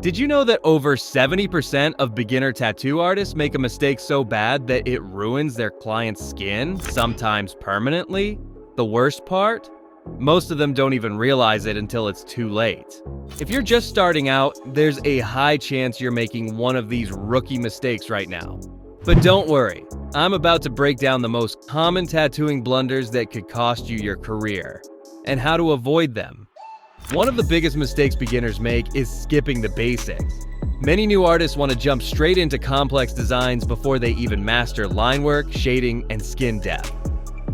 Did you know that over 70% of beginner tattoo artists make a mistake so bad that it ruins their client's skin, sometimes permanently? The worst part? Most of them don't even realize it until it's too late. If you're just starting out, there's a high chance you're making one of these rookie mistakes right now. But don't worry, I'm about to break down the most common tattooing blunders that could cost you your career, and how to avoid them. One of the biggest mistakes beginners make is skipping the basics. Many new artists want to jump straight into complex designs before they even master line work, shading, and skin depth.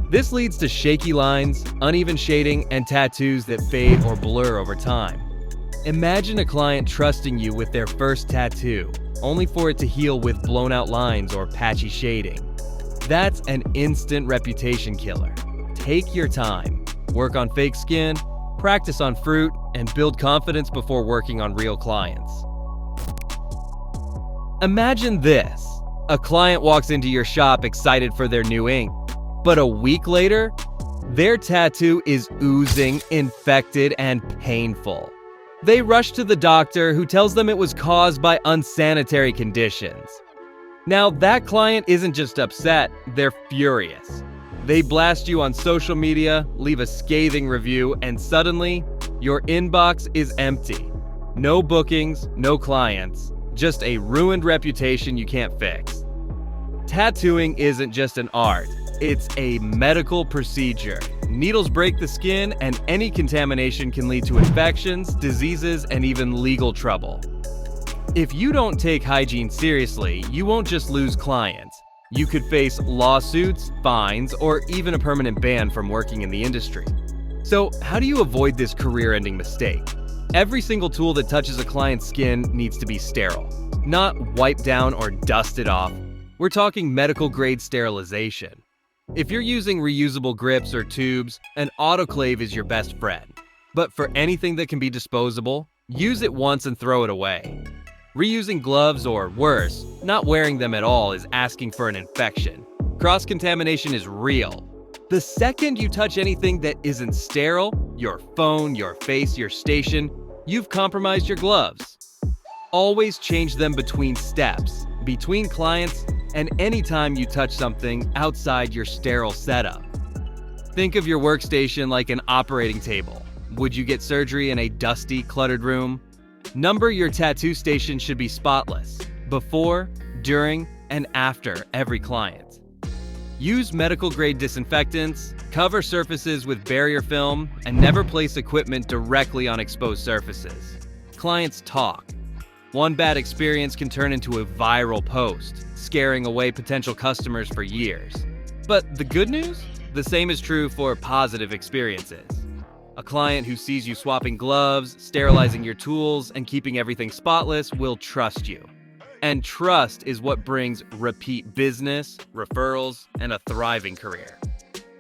This leads to shaky lines, uneven shading, and tattoos that fade or blur over time. Imagine a client trusting you with their first tattoo, only for it to heal with blown out lines or patchy shading. That's an instant reputation killer. Take your time, work on fake skin, practice on fruit, and build confidence before working on real clients. Imagine this. A client walks into your shop excited for their new ink, but a week later, their tattoo is oozing, infected, and painful. They rush to the doctor, who tells them it was caused by unsanitary conditions. Now, that client isn't just upset, they're furious. They blast you on social media, leave a scathing review, and suddenly, your inbox is empty. No bookings, no clients, just a ruined reputation you can't fix. Tattooing isn't just an art, it's a medical procedure. Needles break the skin, and any contamination can lead to infections, diseases, and even legal trouble. If you don't take hygiene seriously, you won't just lose clients. You could face lawsuits, fines, or even a permanent ban from working in the industry. So, how do you avoid this career-ending mistake? Every single tool that touches a client's skin needs to be sterile, not wiped down or dusted off. We're talking medical-grade sterilization. If you're using reusable grips or tubes, an autoclave is your best friend. But for anything that can be disposable, use it once and throw it away. Reusing gloves, or worse, not wearing them at all, is asking for an infection. Cross-contamination is real. The second you touch anything that isn't sterile, your phone, your face, your station, you've compromised your gloves. Always change them between steps, between clients, and anytime you touch something outside your sterile setup. Think of your workstation like an operating table. Would you get surgery in a dusty, cluttered room? Number your tattoo station should be spotless, before, during, and after every client. Use medical-grade disinfectants, cover surfaces with barrier film, and never place equipment directly on exposed surfaces. Clients talk. One bad experience can turn into a viral post, scaring away potential customers for years. But the good news? The same is true for positive experiences. A client who sees you swapping gloves, sterilizing your tools, and keeping everything spotless will trust you. And trust is what brings repeat business, referrals, and a thriving career.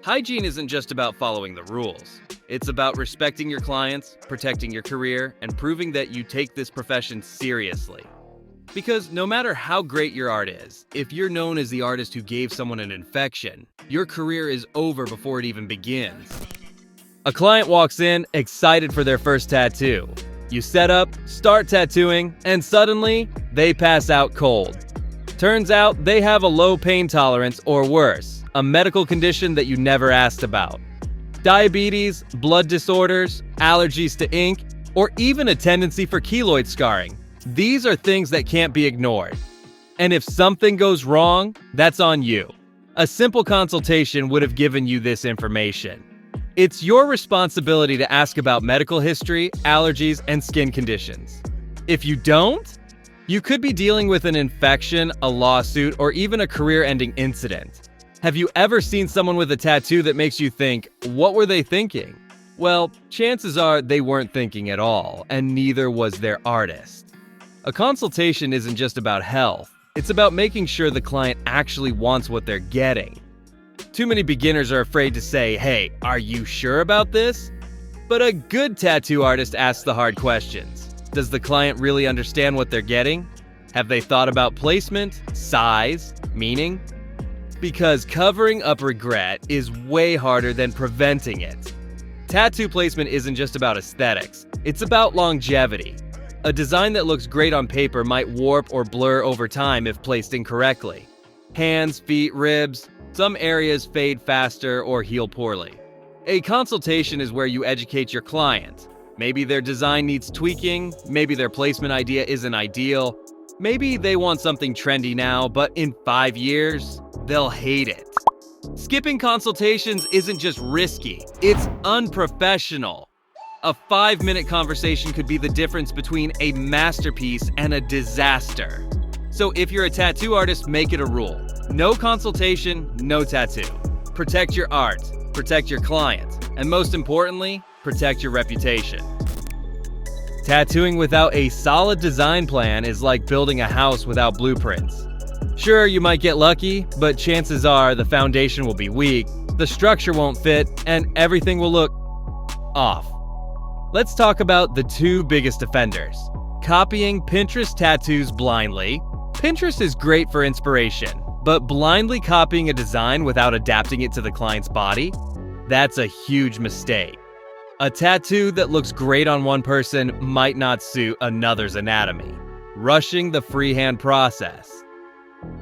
Hygiene isn't just about following the rules. It's about respecting your clients, protecting your career, and proving that you take this profession seriously. Because no matter how great your art is, if you're known as the artist who gave someone an infection, your career is over before it even begins. A client walks in, excited for their first tattoo. You set up, start tattooing, and suddenly, they pass out cold. Turns out they have a low pain tolerance, or worse, a medical condition that you never asked about. Diabetes, blood disorders, allergies to ink, or even a tendency for keloid scarring. These are things that can't be ignored. And if something goes wrong, that's on you. A simple consultation would have given you this information. It's your responsibility to ask about medical history, allergies, and skin conditions. If you don't, you could be dealing with an infection, a lawsuit, or even a career-ending incident. Have you ever seen someone with a tattoo that makes you think, what were they thinking? Well, chances are they weren't thinking at all, and neither was their artist. A consultation isn't just about health. It's about making sure the client actually wants what they're getting. Too many beginners are afraid to say, hey, are you sure about this? But a good tattoo artist asks the hard questions. Does the client really understand what they're getting? Have they thought about placement, size, meaning? Because covering up regret is way harder than preventing it. Tattoo placement isn't just about aesthetics, it's about longevity. A design that looks great on paper might warp or blur over time if placed incorrectly. Hands, feet, ribs, some areas fade faster or heal poorly. A consultation is where you educate your client. Maybe their design needs tweaking, maybe their placement idea isn't ideal, maybe they want something trendy now, but in 5 years, they'll hate it. Skipping consultations isn't just risky, it's unprofessional. A 5-minute conversation could be the difference between a masterpiece and a disaster. So if you're a tattoo artist, make it a rule. No consultation, no tattoo. Protect your art, protect your client, and most importantly, protect your reputation. Tattooing without a solid design plan is like building a house without blueprints. Sure, you might get lucky, but chances are the foundation will be weak, the structure won't fit, and everything will look off. Let's talk about the 2 biggest offenders. Copying Pinterest tattoos blindly. Pinterest is great for inspiration, but blindly copying a design without adapting it to the client's body? That's a huge mistake. A tattoo that looks great on one person might not suit another's anatomy. Rushing the freehand process.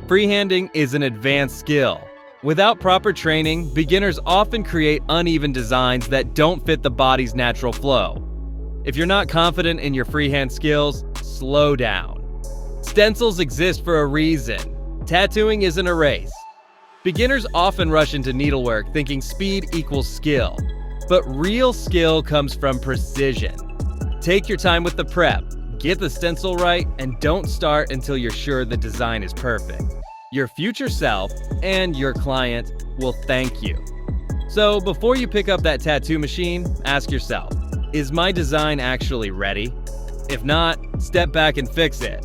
Freehanding is an advanced skill. Without proper training, beginners often create uneven designs that don't fit the body's natural flow. If you're not confident in your freehand skills, slow down. Stencils exist for a reason. Tattooing isn't a race. Beginners often rush into needlework thinking speed equals skill, but real skill comes from precision. Take your time with the prep, get the stencil right, and don't start until you're sure the design is perfect. Your future self and your client will thank you. So before you pick up that tattoo machine, ask yourself, is my design actually ready? If not, step back and fix it.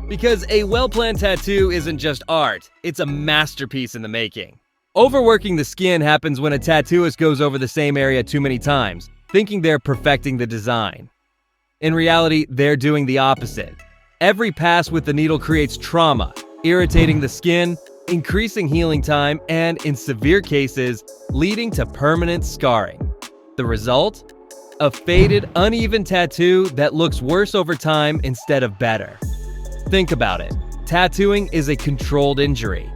Because a well-planned tattoo isn't just art, it's a masterpiece in the making. Overworking the skin happens when a tattooist goes over the same area too many times, thinking they're perfecting the design. In reality, they're doing the opposite. Every pass with the needle creates trauma, irritating the skin, increasing healing time, and in severe cases, leading to permanent scarring. The result? A faded, uneven tattoo that looks worse over time instead of better. Think about it. Tattooing is a controlled injury.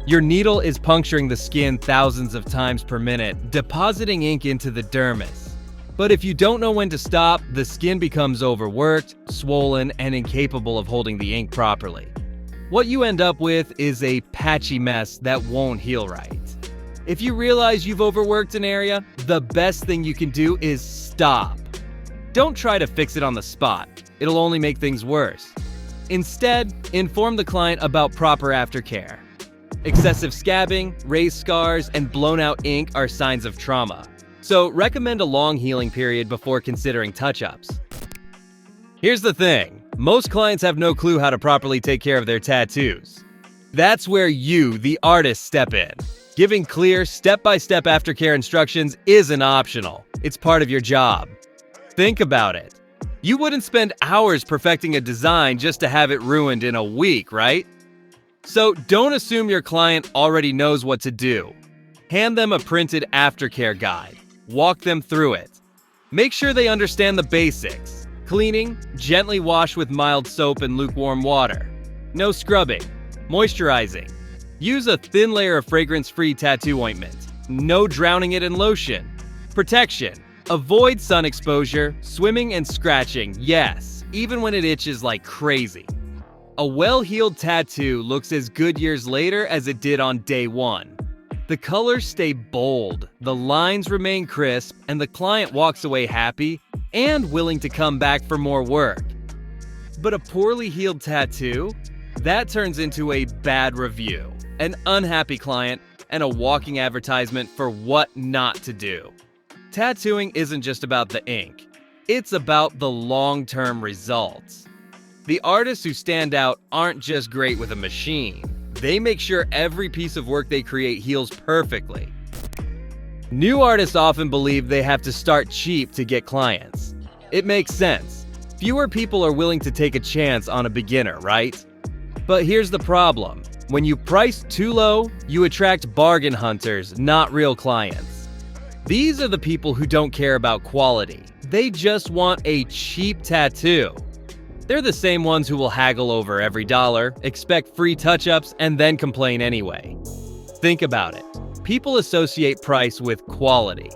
Your needle is puncturing the skin thousands of times per minute, depositing ink into the dermis. But if you don't know when to stop, the skin becomes overworked, swollen, and incapable of holding the ink properly. What you end up with is a patchy mess that won't heal right. If you realize you've overworked an area, the best thing you can do is stop. Don't try to fix it on the spot. It'll only make things worse. Instead, inform the client about proper aftercare. Excessive scabbing, raised scars, and blown out ink are signs of trauma. So recommend a long healing period before considering touch-ups. Here's the thing. Most clients have no clue how to properly take care of their tattoos. That's where you, the artist, step in. Giving clear, step-by-step aftercare instructions isn't optional. It's part of your job. Think about it. You wouldn't spend hours perfecting a design just to have it ruined in a week, right? So don't assume your client already knows what to do. Hand them a printed aftercare guide. Walk them through it. Make sure they understand the basics. Cleaning, gently wash with mild soap and lukewarm water. No scrubbing. Moisturizing. Use a thin layer of fragrance-free tattoo ointment. No drowning it in lotion. Protection. Avoid sun exposure, swimming and scratching, yes, even when it itches like crazy. A well-healed tattoo looks as good years later as it did on day one. The colors stay bold, the lines remain crisp, and the client walks away happy and willing to come back for more work. But a poorly healed tattoo? That turns into a bad review, an unhappy client, and a walking advertisement for what not to do. Tattooing isn't just about the ink. It's about the long-term results. The artists who stand out aren't just great with a machine. They make sure every piece of work they create heals perfectly. New artists often believe they have to start cheap to get clients. It makes sense. Fewer people are willing to take a chance on a beginner, right? But here's the problem. When you price too low, you attract bargain hunters, not real clients. These are the people who don't care about quality. They just want a cheap tattoo. They're the same ones who will haggle over every dollar, expect free touch-ups, and then complain anyway. Think about it. People associate price with quality.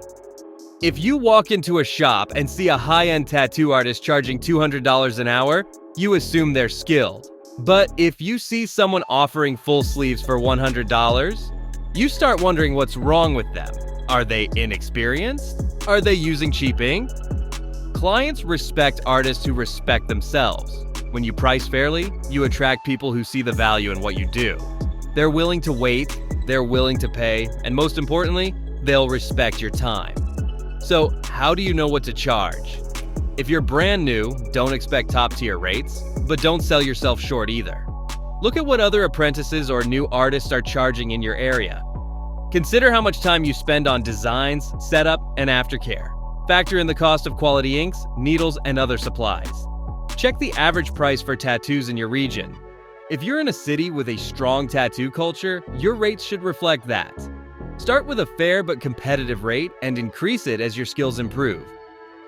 If you walk into a shop and see a high-end tattoo artist charging $200 an hour, you assume they're skilled. But if you see someone offering full sleeves for $100, you start wondering what's wrong with them. Are they inexperienced? Are they using cheap ink? Clients respect artists who respect themselves. When you price fairly, you attract people who see the value in what you do. They're willing to wait, they're willing to pay, and most importantly, they'll respect your time. So, how do you know what to charge? If you're brand new, don't expect top-tier rates, but don't sell yourself short either. Look at what other apprentices or new artists are charging in your area. Consider how much time you spend on designs, setup, and aftercare. Factor in the cost of quality inks, needles, and other supplies. Check the average price for tattoos in your region. If you're in a city with a strong tattoo culture, your rates should reflect that. Start with a fair but competitive rate and increase it as your skills improve.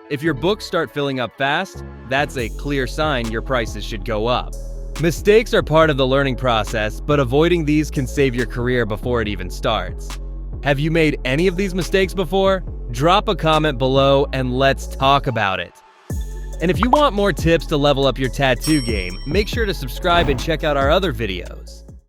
If your books start filling up fast, that's a clear sign your prices should go up. Mistakes are part of the learning process, but avoiding these can save your career before it even starts. Have you made any of these mistakes before? Drop a comment below and let's talk about it. And if you want more tips to level up your tattoo game, make sure to subscribe and check out our other videos.